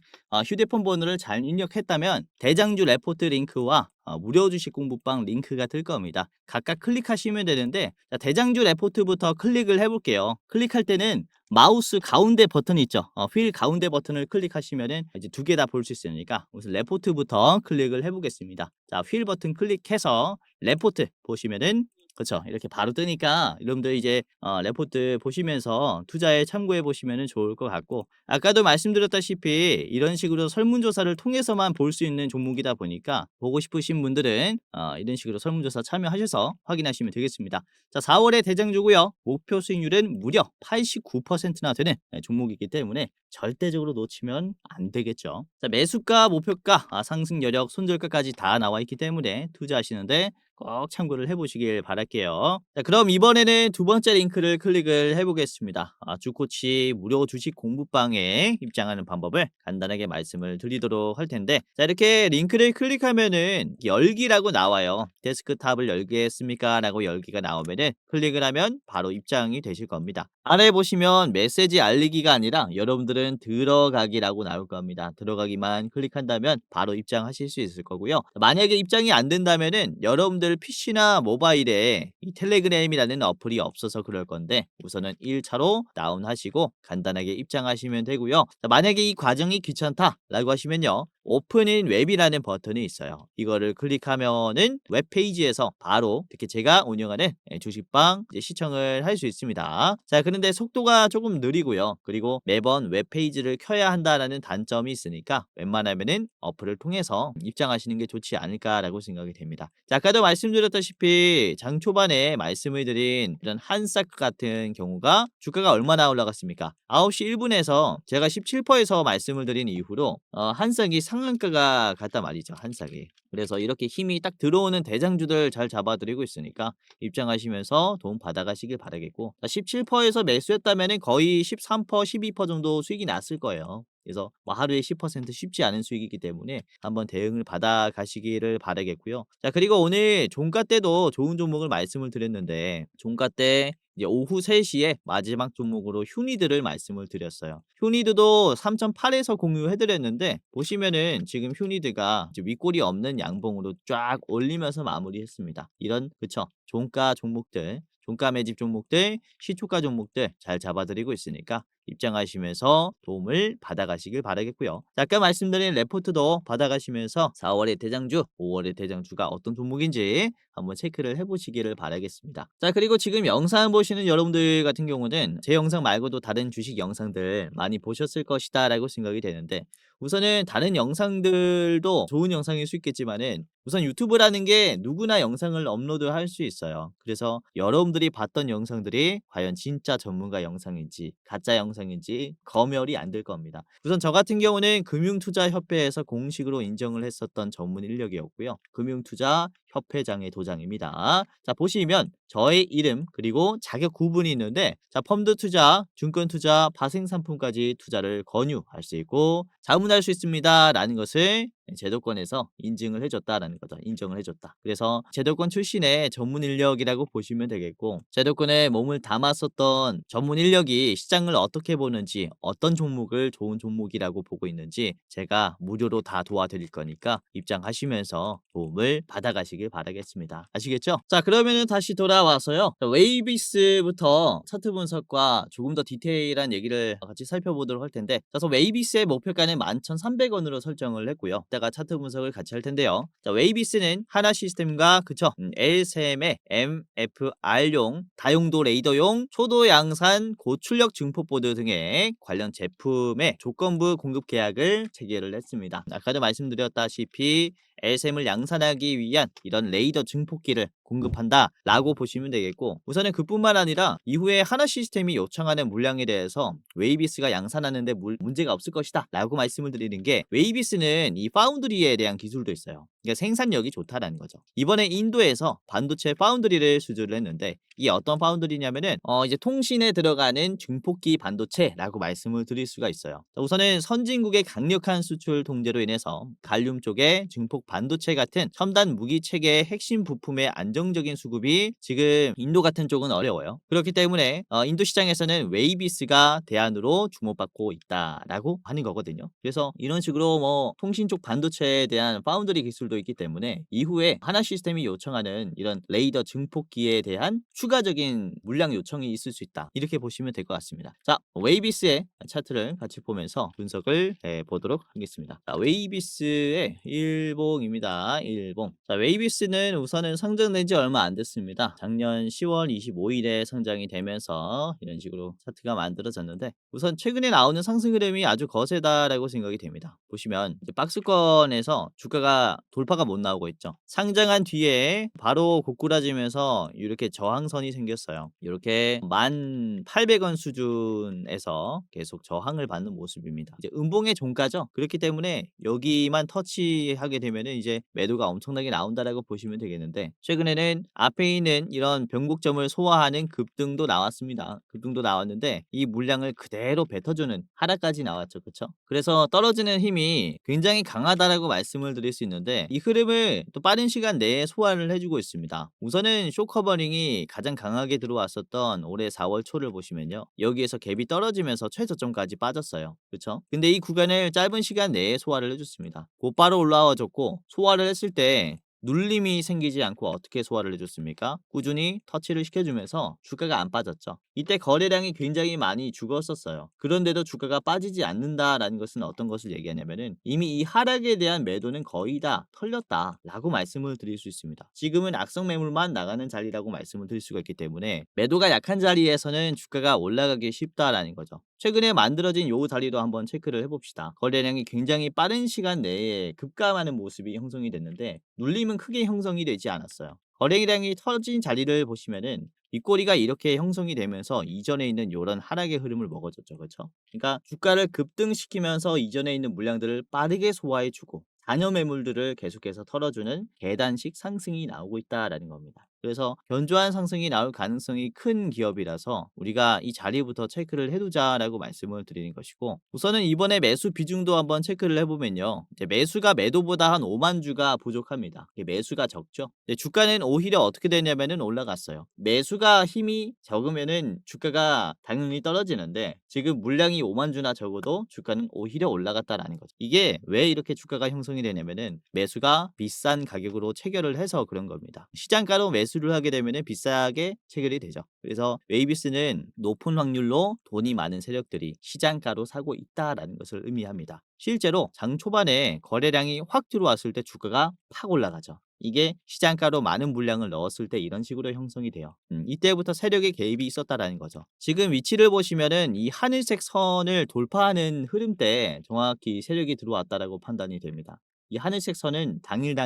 휴대폰 번호를 잘 입력했다면 대장주 레포트 링크와 무료 주식 공부방 링크가 뜰 겁니다. 각각 클릭하시면 되는데, 자, 대장주 레포트부터 클릭을 해볼게요. 클릭할 때는 마우스 가운데 버튼 있죠? 휠 가운데 버튼을 클릭하시면은 이제 두 개 다 볼 수 있으니까 우선 레포트부터 클릭을 해보겠습니다. 자, 휠 버튼 클릭해서 레포트 보시면은 그렇죠. 이렇게 바로 뜨니까 여러분들 이제 레포트 보시면서 투자에 참고해 보시면 좋을 것 같고, 아까도 말씀드렸다시피 이런 식으로 설문조사를 통해서만 볼 수 있는 종목이다 보니까 보고 싶으신 분들은 이런 식으로 설문조사 참여하셔서 확인하시면 되겠습니다. 자, 4월에 대장주고요. 목표 수익률은 무려 89%나 되는 종목이기 때문에 절대적으로 놓치면 안 되겠죠. 자, 매수가, 목표가, 상승 여력, 손절가까지 다 나와 있기 때문에 투자하시는데 꼭 참고를 해보시길 바랄게요. 자, 그럼 이번에는 두 번째 링크를 클릭을 해보겠습니다. 주코치 무료 주식 공부방에 입장하는 방법을 간단하게 말씀을 드리도록 할 텐데, 자, 이렇게 링크를 클릭하면은 열기라고 나와요. 데스크탑을 열겠습니까? 라고 열기가 나오면은 클릭을 하면 바로 입장이 되실 겁니다. 아래 보시면 메시지 알리기가 아니라 여러분들은 들어가기라고 나올 겁니다. 들어가기만 클릭한다면 바로 입장하실 수 있을 거고요. 만약에 입장이 안 된다면은 여러분들 PC나 모바일에 이 텔레그램이라는 어플이 없어서 그럴 건데 우선은 1차로 다운하시고 간단하게 입장하시면 되고요. 자, 만약에 이 과정이 귀찮다라고 하시면요. 오픈인 웹이라는 버튼이 있어요. 이거를 클릭하면은 웹페이지에서 바로 이렇게 제가 운영하는 주식방 이제 시청을 할 수 있습니다. 자, 그런데 속도가 조금 느리고요. 그리고 매번 웹페이지를 켜야 한다라는 단점이 있으니까 웬만하면은 어플을 통해서 입장하시는 게 좋지 않을까라고 생각이 됩니다. 자, 아까도 말씀드렸다시피 장 초반에 말씀을 드린 이런 한사크 같은 경우가 주가가 얼마나 올라갔습니까? 9시 1분에서 제가 17%에서 말씀을 드린 이후로 한삭이 상한가가 갔단 말이죠. 한삭이. 그래서 이렇게 힘이 딱 들어오는 대장주들 잘 잡아드리고 있으니까 입장하시면서 도움 받아가시길 바라겠고, 17%에서 매수했다면 거의 13%, 12% 정도 수익이 났을 거예요. 그래서 뭐 하루에 10% 쉽지 않은 수익이기 때문에 한번 대응을 받아 가시기를 바라겠고요. 자, 그리고 오늘 종가 때도 좋은 종목을 말씀을 드렸는데 종가 때 이제 오후 3시에 마지막 종목으로 휴니드를 말씀을 드렸어요. 휴니드도 3.8에서 공유해 드렸는데 보시면은 지금 휴니드가 이제 윗골이 없는 양봉으로 쫙 올리면서 마무리했습니다. 이런 그쵸? 종가 종목들, 종가 매집 종목들, 시초가 종목들 잘 잡아드리고 있으니까 입장하시면서 도움을 받아가시길 바라겠고요. 자, 아까 말씀드린 레포트도 받아가시면서 4월의 대장주, 5월의 대장주가 어떤 종목인지 한번 체크를 해보시기를 바라겠습니다. 자, 그리고 지금 영상 보시는 여러분들 같은 경우는 제 영상 말고도 다른 주식 영상들 많이 보셨을 것이다 라고 생각이 되는데, 우선은 다른 영상들도 좋은 영상일 수 있겠지만은 우선 유튜브라는 게 누구나 영상을 업로드할 수 있어요. 그래서 여러분들이 봤던 영상들이 과연 진짜 전문가 영상인지 가짜 영상인지 검열이 안 될 겁니다. 우선 저 같은 경우는 금융투자협회에서 공식으로 인정을 했었던 전문 인력이었고요. 금융투자협회장의 도장입니다. 자, 보시면 저의 이름 그리고 자격 구분이 있는데, 자, 펀드 투자, 증권 투자, 파생 상품까지 투자를 권유할 수 있고 자문할 수 있습니다 라는 것을 제도권에서 인증을 해줬다라는 거죠. 인정을 해줬다. 그래서 제도권 출신의 전문 인력이라고 보시면 되겠고, 제도권에 몸을 담았었던 전문 인력이 시장을 어떻게 보는지, 어떤 종목을 좋은 종목이라고 보고 있는지 제가 무료로 다 도와드릴 거니까 입장하시면서 도움을 받아가시길 바라겠습니다. 아시겠죠? 자, 그러면은 다시 돌아와서요. 자, 웨이비스부터 차트 분석과 조금 더 디테일한 얘기를 같이 살펴보도록 할 텐데, 그래서 웨이비스의 목표가는 11,300원으로 설정을 했고요. 이따가 차트 분석을 같이 할 텐데요. 자, 웨이비스는 하나 시스템과 그쵸? L3M의 MFR용, 다용도 레이더용, 초도 양산, 고출력 증폭보드 등의 관련 제품의 조건부 공급 계약을 체결을 했습니다. 아까도 말씀드렸다시피 LSM을 양산하기 위한 이런 레이더 증폭기를 공급한다라고 보시면 되겠고, 우선은 그뿐만 아니라 이후에 하나 시스템이 요청하는 물량에 대해서 웨이비스가 양산하는데 문제가 없을 것이다 라고 말씀을 드리는 게, 웨이비스는 이 파운드리에 대한 기술도 있어요. 그러니까 생산력이 좋다라는 거죠. 이번에 인도에서 반도체 파운드리를 수주를 했는데, 이게 어떤 파운드리냐면은 이제 통신에 들어가는 증폭기 반도체라고 말씀을 드릴 수가 있어요. 자, 우선은 선진국의 강력한 수출 통제로 인해서 갈륨 쪽에 증폭 반도체 같은 첨단 무기 체계의 핵심 부품의 안정적인 수급이 지금 인도 같은 쪽은 어려워요. 그렇기 때문에 인도 시장에서는 웨이비스가 대안으로 주목받고 있다라고 하는 거거든요. 그래서 이런 식으로 뭐 통신 쪽 반도체에 대한 파운드리 기술도 있기 때문에 이후에 하나 시스템이 요청하는 이런 레이더 증폭기에 대한 추가적인 물량 요청이 있을 수 있다, 이렇게 보시면 될 것 같습니다. 자, 웨이비스의 차트를 같이 보면서 분석을 해보도록 하겠습니다. 자, 웨이비스의 일봉입니다. 일봉. 자, 웨이비스는 우선은 상장된 지 얼마 안 됐습니다. 작년 10월 25일에 상장이 되면서 이런 식으로 차트가 만들어졌는데, 우선 최근에 나오는 상승 흐름이 아주 거세다라고 생각이 됩니다. 보시면 이제 박스권에서 주가가 돌파가 못 나오고 있죠. 상장한 뒤에 바로 고꾸라지면서 이렇게 저항선이 생겼어요. 이렇게 1,800원 수준에서 계속 저항을 받는 모습입니다. 이제 음봉의 종가죠. 그렇기 때문에 여기만 터치하게 되면은 이제 매도가 엄청나게 나온다라고 보시면 되겠는데, 최근에는 앞에 있는 이런 변곡점을 소화하는 급등도 나왔습니다. 급등도 나왔는데 이 물량을 그대로 뱉어주는 하락까지 나왔죠. 그쵸? 그래서 떨어지는 힘이 굉장히 강하다라고 말씀을 드릴 수 있는데, 이 흐름을 또 빠른 시간 내에 소화를 해주고 있습니다. 우선은 쇼커버링이 가장 강하게 들어왔었던 올해 4월 초를 보시면요, 여기에서 갭이 떨어지면서 최저점까지 빠졌어요. 그쵸? 근데 이 구간을 짧은 시간 내에 소화를 해줬습니다. 곧바로 올라와줬고, 소화를 했을 때 눌림이 생기지 않고 어떻게 소화를 해줬습니까? 꾸준히 터치를 시켜주면서 주가가 안 빠졌죠. 이때 거래량이 굉장히 많이 죽었었어요. 그런데도 주가가 빠지지 않는다라는 것은 어떤 것을 얘기하냐면은, 이미 이 하락에 대한 매도는 거의 다 털렸다라고 말씀을 드릴 수 있습니다. 지금은 악성 매물만 나가는 자리라고 말씀을 드릴 수가 있기 때문에 매도가 약한 자리에서는 주가가 올라가기 쉽다라는 거죠. 최근에 만들어진 요 자리도 한번 체크를 해봅시다. 거래량이 굉장히 빠른 시간 내에 급감하는 모습이 형성이 됐는데 눌림은 크게 형성이 되지 않았어요. 거래량이 터진 자리를 보시면은 윗꼬리가 이렇게 형성이 되면서 이전에 있는 요런 하락의 흐름을 먹어줬죠. 그렇죠? 그러니까 주가를 급등시키면서 이전에 있는 물량들을 빠르게 소화해주고 잔여 매물들을 계속해서 털어주는 계단식 상승이 나오고 있다라는 겁니다. 그래서 견조한 상승이 나올 가능성이 큰 기업이라서 우리가 이 자리부터 체크를 해두자라고 말씀을 드리는 것이고, 우선은 이번에 매수 비중도 한번 체크를 해보면요, 이제 매수가 매도보다 한 5만 주가 부족합니다. 매수가 적죠. 주가는 오히려 어떻게 되냐면은 올라갔어요. 매수가 힘이 적으면은 주가가 당연히 떨어지는데, 지금 물량이 5만 주나 적어도 주가는 오히려 올라갔다라는 거죠. 이게 왜 이렇게 주가가 형성이 되냐면은 매수가 비싼 가격으로 체결을 해서 그런 겁니다. 시장가로 매수를 하게 되면은 비싸게 체결이 되죠. 그래서 웨이비스는 높은 확률로 돈이 많은 세력들이 시장가로 사고 있다라는 것을 의미합니다. 실제로 장 초반에 거래량이 확 들어왔을 때 주가가 팍 올라가죠. 이게 시장가로 많은 물량을 넣었을 때 이런 식으로 형성이 돼요. 이때부터 세력의 개입이 있었다라는 거죠. 지금 위치를 보시면은 이 하늘색 선을 돌파하는 흐름 때 정확히 세력이 들어왔다라고 판단이 됩니다. 이 하늘색 선은 당일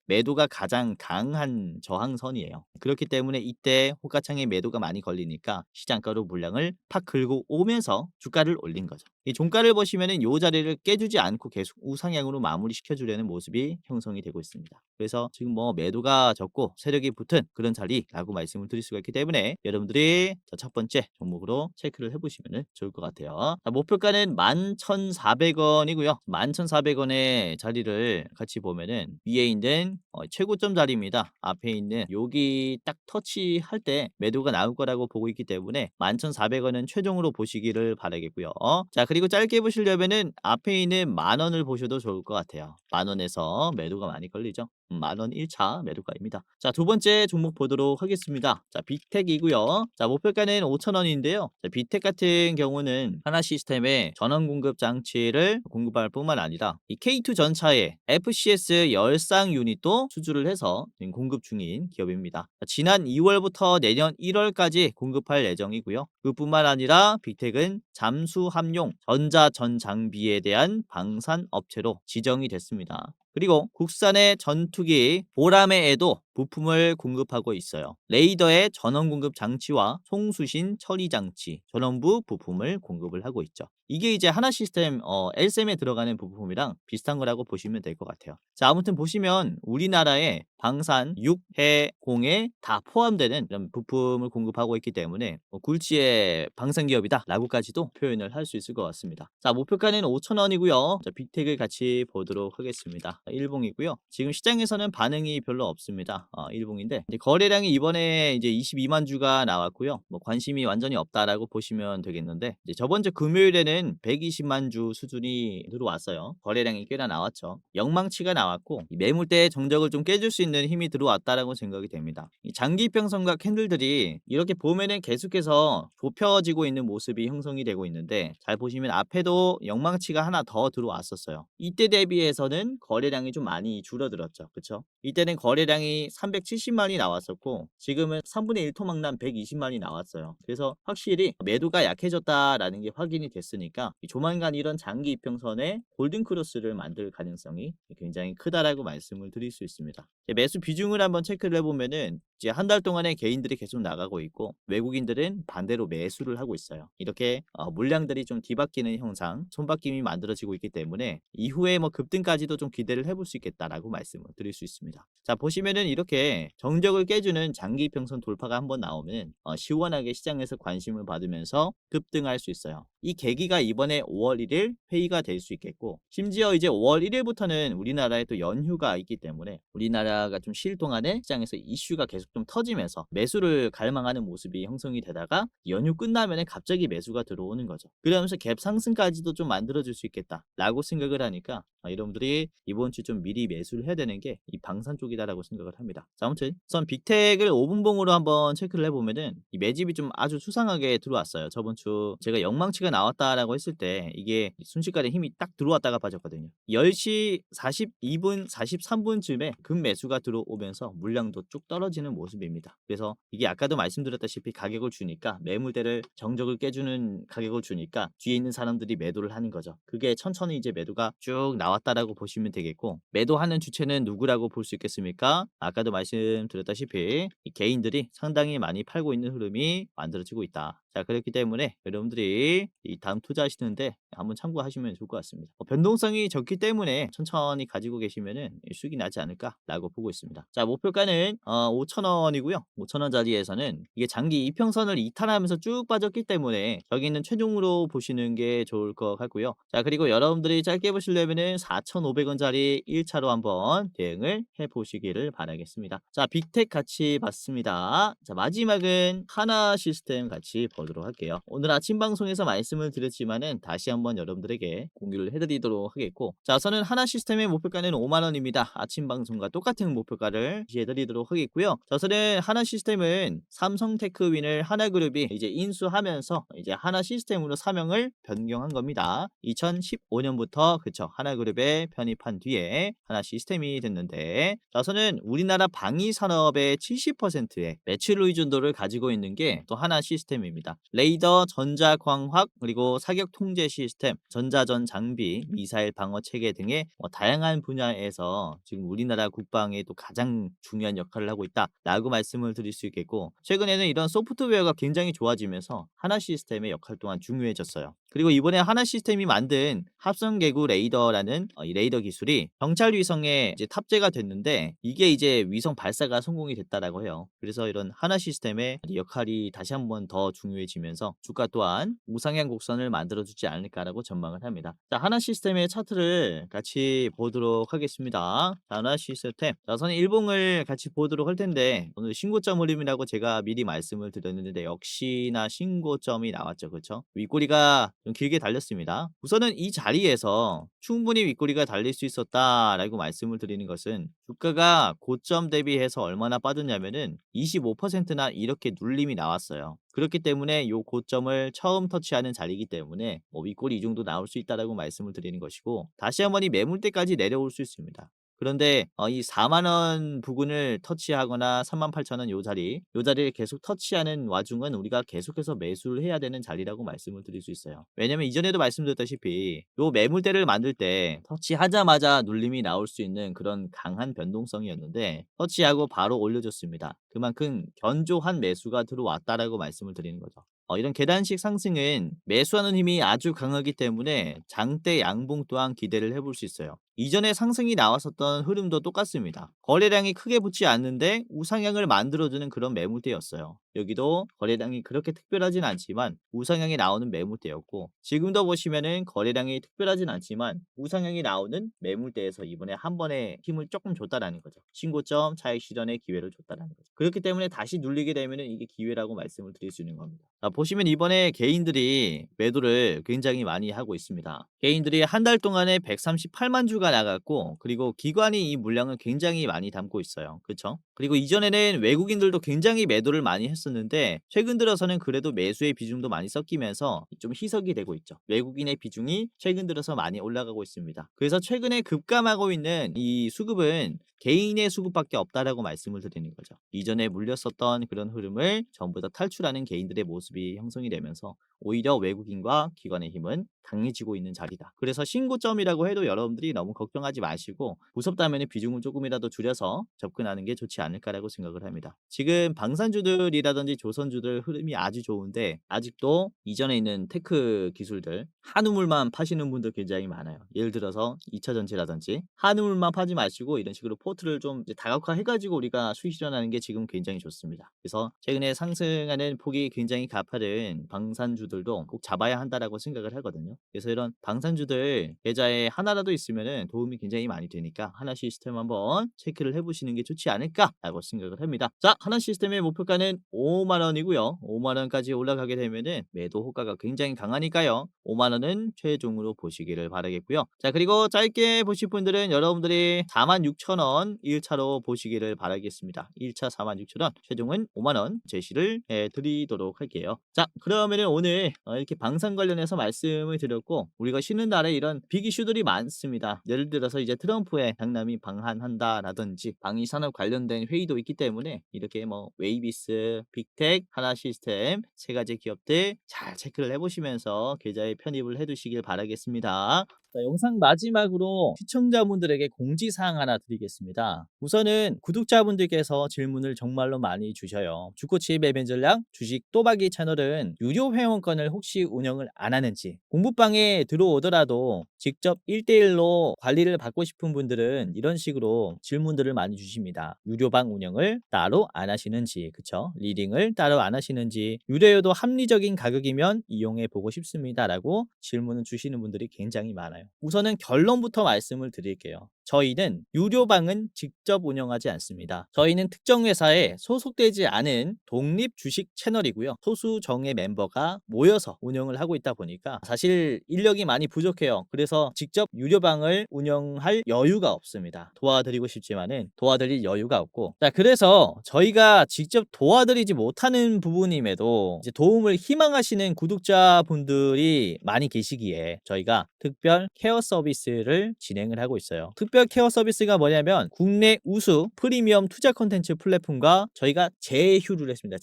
매도가 가장 강한 저항선이에요. 그렇기 때문에 이때 호가창에 매도가 많이 걸리니까 시장가로 물량을 팍 긁고 오면서 주가를 올린 거죠. 이 종가를 보시면은 요 자리를 깨주지 않고 계속 우상향으로 마무리시켜 주려는 모습이 형성이 되고 있습니다. 그래서 지금 뭐 매도가 적고 세력이 붙은 그런 자리라고 말씀을 드릴 수가 있기 때문에 여러분들이 첫 번째 종목으로 체크를 해보시면 좋을 것 같아요. 자, 목표가는 11,400원이고요. 11,400원의 자리를 같이 보면은 위에 있는 최고점 자리입니다. 앞에 있는 여기 딱 터치할 때 매도가 나올 거라고 보고 있기 때문에 11,400원은 최종으로 보시기를 바라겠고요. 자, 그리고 짧게 보시려면은 앞에 있는 10,000원을 보셔도 좋을 것 같아요. 10,000원에서 매도가 많이 걸리죠. 10,000원 1차 매도가입니다. 자, 두 번째 종목 보도록 하겠습니다. 자, 빅텍이고요. 자, 목표가는 5,000원인데요. 자, 빅텍 같은 경우는 하나 시스템에 전원 공급 장치를 공급할 뿐만 아니라 이 K2 전차에 FCS 열상 유닛도 수주를 해서 지금 공급 중인 기업입니다. 자, 지난 2월부터 내년 1월까지 공급할 예정이고요. 그뿐만 아니라 빅텍은 잠수함용 전자전 장비에 대한 방산 업체로 지정이 됐습니다. 그리고 국산의 전투기 보라매에도 부품을 공급하고 있어요. 레이더의 전원 공급 장치와 송수신 처리 장치, 전원부 부품을 공급을 하고 있죠. 이게 이제 하나 시스템 L셈에 들어가는 부품이랑 비슷한 거라고 보시면 될 것 같아요. 자, 아무튼 보시면 우리나라의 방산 6, 해, 공에 다 포함되는 이런 부품을 공급하고 있기 때문에 굴지의 방산 기업이다라고까지도 표현을 할 수 있을 것 같습니다. 자, 목표가는 5,000원이고요. 자, 빅텍을 같이 보도록 하겠습니다. 일봉이고요. 지금 시장에서는 반응이 별로 없습니다. 일봉인데 이제 거래량이 이번에 이제 22만 주가 나왔고요. 뭐 관심이 완전히 없다라고 보시면 되겠는데 이제 저번 주 금요일에는 120만 주 수준이 들어왔어요. 거래량이 꽤나 나왔죠. 영망치가 나왔고 이 매물대 정적을 좀 깨줄 수 있는 힘이 들어왔다라고 생각이 됩니다. 이 장기평선과 캔들들이 이렇게 보면은 계속해서 좁혀지고 있는 모습이 형성이 되고 있는데 잘 보시면 앞에도 영망치가 하나 더 들어왔었어요. 이때 대비해서는 거래량이 좀 많이 줄어들었죠. 그쵸? 이때는 거래량이 370만이 나왔었고 지금은 3분의 1 토막난 120만이 나왔어요. 그래서 확실히 매도가 약해졌다라는 게 확인이 됐으니까 조만간 이런 장기 이평선에 골든크로스를 만들 가능성이 굉장히 크다라고 말씀을 드릴 수 있습니다. 매수 비중을 한번 체크를 해보면은 이제 한 달 동안에 개인들이 계속 나가고 있고 외국인들은 반대로 매수를 하고 있어요. 이렇게 물량들이 좀 뒤바뀌는 형상, 손바뀜이 만들어지고 있기 때문에 이후에 뭐 급등까지도 좀 기대를 해볼 수 있겠다라고 말씀을 드릴 수 있습니다. 자, 보시면은 이렇게 정적을 깨주는 장기 평선 돌파가 한번 나오면 시원하게 시장에서 관심을 받으면서 급등할 수 있어요. 이 계기가 이번에 5월 1일 회의가 될 수 있겠고 심지어 이제 5월 1일부터는 우리나라에 또 연휴가 있기 때문에 우리나라가 좀 쉴 동안에 시장에서 이슈가 계속 좀 터지면서 매수를 갈망하는 모습이 형성이 되다가 연휴 끝나면은 갑자기 매수가 들어오는 거죠. 그러면서 갭 상승까지도 좀 만들어줄 수 있겠다라고 생각을 하니까 여러분들이 이번 주 좀 미리 매수를 해야 되는 게 이 방산 쪽이다라고 생각을 합니다. 자, 아무튼 우선 빅텍을 5분봉으로 한번 체크를 해보면은 이 매집이 좀 아주 수상하게 들어왔어요. 저번 주 제가 영망치가 나왔다라고 했을 때 이게 순식간에 힘이 딱 들어왔다가 빠졌거든요. 10시 42분, 43분쯤에 급매수가 들어오면서 물량도 쭉 떨어지는 모습입니다. 그래서 이게 아까도 말씀드렸다시피 가격을 주니까 매물대를 정적을 깨주는 가격을 주니까 뒤에 있는 사람들이 매도를 하는 거죠. 그게 천천히 이제 매도가 쭉 나왔다라고 보시면 되겠고 매도하는 주체는 누구라고 볼 수 있겠습니까? 아까도 말씀드렸다시피 이 개인들이 상당히 많이 팔고 있는 흐름이 만들어지고 있다. 자, 그렇기 때문에 여러분들이 이 다음 투자하시는데 한번 참고하시면 좋을 것 같습니다. 변동성이 적기 때문에 천천히 가지고 계시면은 수익이 나지 않을까라고 보고 있습니다. 자, 목표가는 5,000원이고요. 5,000원 자리에서는 이게 장기 이평선을 이탈하면서 쭉 빠졌기 때문에 여기는 최종으로 보시는 게 좋을 것 같고요. 자, 그리고 여러분들이 짧게 보시려면은 4,500원짜리 1차로 한번 대응을 해 보시기를 바라겠습니다. 자, 빅텍 같이 봤습니다. 자, 마지막은 하나 시스템 같이 보도록 할게요. 오늘 아침 방송에서 말씀을 드렸지만은 다시 한번 여러분들에게 공유를 해드리도록 하겠고 자, 우선은 하나 시스템의 목표가는 5만원입니다. 아침 방송과 똑같은 목표가를 지해드리도록 하겠고요. 자, 우선은 하나 시스템은 삼성테크윈을 하나그룹이 이제 인수하면서 이제 하나 시스템으로 사명을 변경한 겁니다. 2015년부터 그쵸 하나그룹에 편입한 뒤에 하나 시스템이 됐는데 자, 우선은 우리나라 방위 산업의 70%의 매출 의존도를 가지고 있는 게 또 하나 시스템입니다. 있습니다. 레이더, 전자광학, 그리고 사격 통제 시스템, 전자전 장비, 미사일 방어 체계 등의 다양한 분야에서 지금 우리나라 국방에 또 가장 중요한 역할을 하고 있다라고 말씀을 드릴 수 있겠고, 최근에는 이런 소프트웨어가 굉장히 좋아지면서 하나 시스템의 역할 또한 중요해졌어요. 그리고 이번에 하나 시스템이 만든 합성개구 레이더라는 이 레이더 기술이 정찰 위성에 이제 탑재가 됐는데, 이게 이제 위성 발사가 성공이 됐다라고 해요. 그래서 이런 하나 시스템의 역할이 다시 한번 더 중요해지면서 주가 또한 우상향 곡선을 만들어주지 않을까라고 전망을 합니다. 자, 하나 시스템의 차트를 같이 보도록 하겠습니다. 자, 하나 시스템. 자, 저는 일봉을 같이 보도록 할 텐데, 오늘 신고점 흐름이라고 제가 미리 말씀을 드렸는데 역시나 신고점이 나왔죠. 그렇죠? 윗꼬리가 좀 길게 달렸습니다. 우선은 이 자리에서 충분히 윗꼬리가 달릴 수 있었다라고 말씀을 드리는 것은, 주가가 고점 대비해서 얼마나 빠졌냐면은 25%나 이렇게 눌림이 나왔어요. 그렇기 때문에 요 고점을 처음 터치하는 자리이기 때문에 윗꼬리 이 정도 나올 수 있다라고 말씀을 드리는 것이고, 다시 한번 이 매물대까지 내려올 수 있습니다. 그런데 이 4만 원 부근을 터치하거나 38,000원 요 자리를 계속 터치하는 와중은 우리가 계속해서 매수를 해야 되는 자리라고 말씀을 드릴 수 있어요. 왜냐면 이전에도 말씀드렸다시피 요 매물대를 만들 때 터치하자마자 눌림이 나올 수 있는 그런 강한 변동성이었는데, 터치하고 바로 올려줬습니다. 그만큼 견조한 매수가 들어왔다라고 말씀을 드리는 거죠. 이런 계단식 상승은 매수하는 힘이 아주 강하기 때문에 장대 양봉 또한 기대를 해볼 수 있어요. 이전에 상승이 나왔었던 흐름도 똑같습니다. 거래량이 크게 붙지 않는데 우상향을 만들어주는 그런 매물대였어요. 여기도 거래량이 그렇게 특별하진 않지만 우상향이 나오는 매물대였고, 지금도 보시면은 거래량이 특별하진 않지만 우상향이 나오는 매물대에서 이번에 한 번에 힘을 조금 줬다라는 거죠. 신고점 차익 실현의 기회를 줬다라는 거죠. 그렇기 때문에 다시 눌리게 되면은 이게 기회라고 말씀을 드릴 수 있는 겁니다. 자, 보시면 이번에 개인들이 매도를 굉장히 많이 하고 있습니다. 개인들이 한 달 동안에 138만 주가 나갔고, 그리고 기관이 이 물량을 굉장히 많이 담고 있어요. 그렇죠? 그리고 이전에는 외국인들도 굉장히 매도를 많이 했었는데, 최근 들어서는 그래도 매수의 비중도 많이 섞이면서 좀 희석이 되고 있죠. 외국인의 비중이 최근 들어서 많이 올라가고 있습니다. 그래서 최근에 급감하고 있는 이 수급은 개인의 수급밖에 없다라고 말씀을 드리는 거죠. 이전에 물렸었던 그런 흐름을 전부 다 탈출하는 개인들의 모습이 형성이 되면서 오히려 외국인과 기관의 힘은 강해지고 있는 자리다. 그래서 신고점이라고 해도 여러분들이 너무 걱정하지 마시고, 무섭다면 비중을 조금이라도 줄여서 접근하는 게 좋지 않을까라고 생각을 합니다. 지금 방산주들이라든지 조선주들 흐름이 아주 좋은데, 아직도 이전에 있는 테크 기술들 한우물만 파시는 분들 굉장히 많아요. 예를 들어서 2차전지라든지 한우물만 파지 마시고 이런 식으로 포트를 좀 이제 다각화해가지고 우리가 수익 실현하는 게 지금 굉장히 좋습니다. 그래서 최근에 상승하는 폭이 굉장히 가파른 방산주들도 꼭 잡아야 한다라고 생각을 하거든요. 그래서 이런 방산주들 계좌에 하나라도 있으면은 도움이 굉장히 많이 되니까 하나 시스템 한번 체크를 해보시는 게 좋지 않을까라고 생각을 합니다. 자, 하나 시스템의 목표가는 5만 원이고요. 5만 원까지 올라가게 되면은 매도 효과가 굉장히 강하니까요. 5만 원은 최종으로 보시기를 바라겠고요. 자, 그리고 짧게 보실 분들은 여러분들이 46,000원 1차로 보시기를 바라겠습니다. 1차 46,000원, 최종은 5만 원 제시를 해드리도록 할게요. 자, 그러면은 오늘 이렇게 방산 관련해서 말씀을 드렸고, 우리가 쉬는 날에 이런 빅 이슈들이 많습니다. 예를 들어서 이제 트럼프의 장남이 방한한다라든지 방위 산업 관련된 회의도 있기 때문에 이렇게 뭐 웨이비스, 빅텍, 하나 시스템 세 가지 기업들 잘 체크를 해보시면서 계좌에 편입을 해두시길 바라겠습니다. 자, 영상 마지막으로 시청자분들에게 공지사항 하나 드리겠습니다. 우선은 구독자분들께서 질문을 정말로 많이 주셔요. 주코치 매매 전략 주식 또박이 채널은 유료 회원권을 혹시 운영을 안 하는지, 공부방에 들어오더라도 직접 1대1로 관리를 받고 싶은 분들은 이런 식으로 질문들을 많이 주십니다. 유료방 운영을 따로 안 하시는지, 그쵸? 리딩을 따로 안 하시는지, 유료여도 합리적인 가격이면 이용해 보고 싶습니다 라고 질문을 주시는 분들이 굉장히 많아요. 우선은 결론부터 말씀을 드릴게요. 저희는 유료방은 직접 운영하지 않습니다. 저희는 특정 회사에 소속되지 않은 독립 주식 채널이고요. 소수 정예 멤버가 모여서 운영을 하고 있다 보니까 사실 인력이 많이 부족해요. 그래서 직접 유료방을 운영할 여유가 없습니다. 도와드리고 싶지만은 도와드릴 여유가 없고, 자, 그래서 저희가 직접 도와드리지 못하는 부분임에도 이제 도움을 희망하시는 구독자분들이 많이 계시기에 저희가 특별 케어 서비스를 진행을 하고 있어요. 특별 케어 서비스가 뭐냐면 국내 우수 프리미엄 투자 콘텐츠 플랫폼과 저희가 제휴를 했습니다.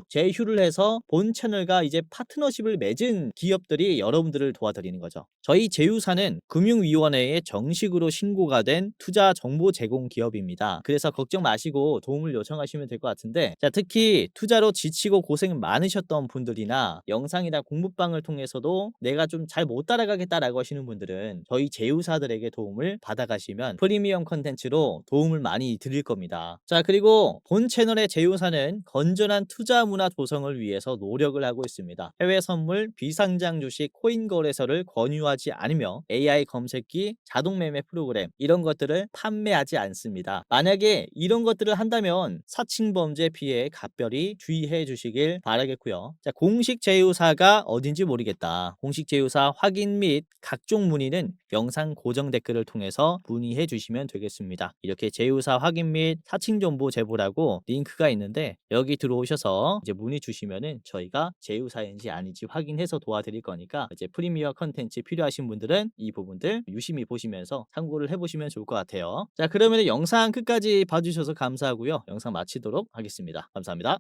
제휴를 해서 본 채널과 이제 파트너십을 맺은 기업들이 여러분들을 도와드리는 거죠. 저희 제휴사는 금융위원회에 정식으로 신고가 된 투자 정보 제공 기업입니다. 그래서 걱정 마시고 도움을 요청하시면 될 것 같은데, 자, 특히 투자로 지치고 고생 많으셨던 분들이나 영상이나 공부방을 통해서도 내가 좀 잘 못 따라가겠다라고 하시는 분들은 저희 제휴사들에게 도움을 받아가시면 프리미엄 컨텐츠로 도움을 많이 드릴 겁니다. 자, 그리고 본 채널의 제휴사는 건전한 투자 문화 조성을 위해서 노력을 하고 있습니다. 해외 선물, 비상장 주식, 코인 거래소를 권유하지 않으며 AI 검색기, 자동 매매 프로그램 이런 것들을 판매하지 않습니다. 만약에 이런 것들을 한다면 사칭 범죄 피해에 각별히 주의해 주시길 바라겠고요. 자, 공식 제휴사가 어딘지 모르겠다. 공식 제휴사 확인 및 각종 문의는 영상 고정 댓글을 통해서 문의해 주시면 되겠습니다. 이렇게 제휴사 확인 및 사칭 정보 제보라고 링크가 있는데 여기 들어오셔서 이제 문의 주시면은 저희가 제휴사인지 아닌지 확인해서 도와드릴 거니까 이제 프리미어 컨텐츠 필요하신 분들은 이 부분들 유심히 보시면서 참고를 해보시면 좋을 것 같아요. 자, 그러면 영상 끝까지 봐주셔서 감사하고요. 영상 마치도록 하겠습니다. 감사합니다.